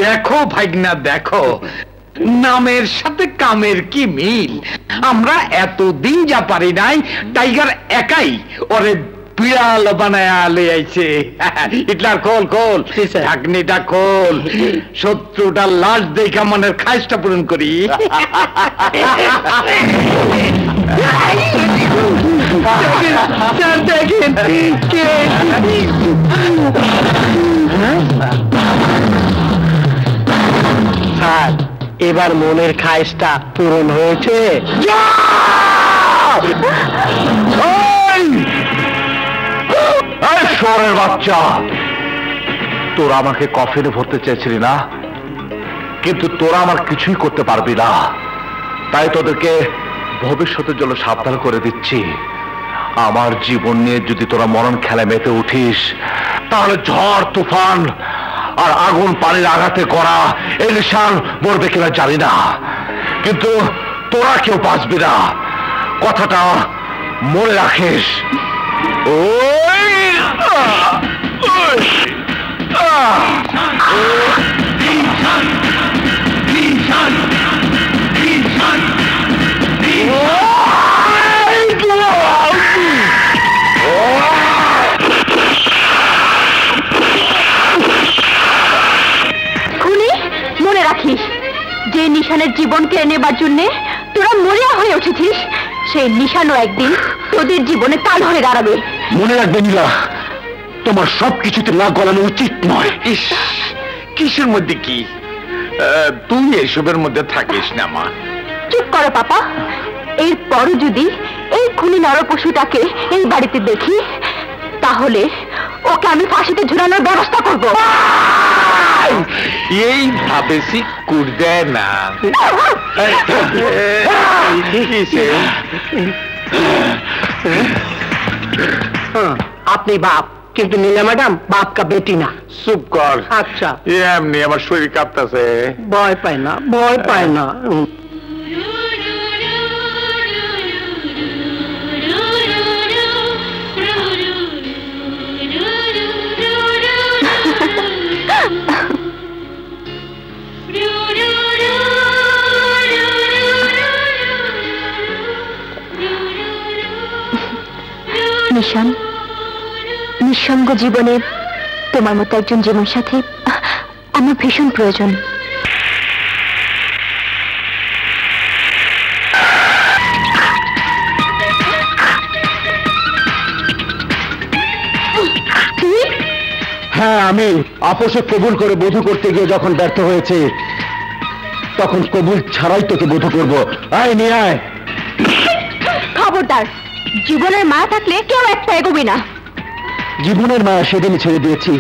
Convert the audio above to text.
দেখো ভাইগনা দেখো, নামের সাথে কামের কি মিল। আমরা এতদিন যা পারি নাই, টাইগার একাই ওরে বিড়াল বানায়া লই আইছে। হিটলার খোল খোল, ঢাকনিটা খোল, শত্রুটার লাশ দেখা মনের খাইশটা পূরণ করি। দেখেন স্যার, এবার মনের খাইশটা পূরণ হয়েছে। শহরের বাচ্চা, তোরা আমাকে কফিনে ভরতে চেয়েছিলি না, কিন্তু তোরা আমার কিছুই করতে পারবি না। তাই তোদেরকে ভবিষ্যতের জন্য সাবধান করে দিচ্ছি, আমার জীবন নিয়ে যদি তোরা মরণ খেলা মেতে উঠিস, তাহলে ঝড় তুফান আর আগুন পানির আঘাতে করা এই নিশান মরবে কিনা জানি না, কিন্তু তোরা কেউ বাঁচবি না, কথাটা মনে রাখিস। মনে রাখিস, যে নিশানের জীবন কেড়ে নেবার জন্য তোরা মরিয়া হয়ে উঠেছিস, সেই নিশানও একদিন তোদের জীবনে তাল হয়ে দাঁড়াবে। মনে রাখবে নীলা, তোমার সবকিছুতে নাক গলানো উচিত নয়। ইস, কিসের মধ্যে কি? তুই এসবের মধ্যে থাকিস না মা। চুপ করো পাপা। এরপরও যদি এই খুনি নরপশুটাকে এই বাড়িতে দেখি, তাহলে ওকে আমি ফাঁসিতে ঝুলানোর ব্যবস্থা করব। এই ভাবে সিকুর দেয় না। আপনি বাপ, কিন্তু নীলা ম্যাডাম বাপ কা বেটি না। চুপ কর। আচ্ছা, এমনি আমার শরীর কাঁপতেছে। ভয় পায় না, ভয় পায় না। নিশান, নিঃসঙ্গ জীবনে তোমার মতো একজন জীবন সাথী আমার ভীষণ প্রয়োজন। হ্যাঁ, আমি আপোষে কবুল করে বধূ করতে গিয়ে যখন ব্যর্থ হয়েছে, তখন কবুল ছাড়াই তোকে বধূ করবো। আয় নিয়ে আয়। খবরদার, জীবনের মায়া থাকলে কেউ একটা এগোবি না। জীবনের মায়া সেদিনই ছেড়ে দিয়েছি,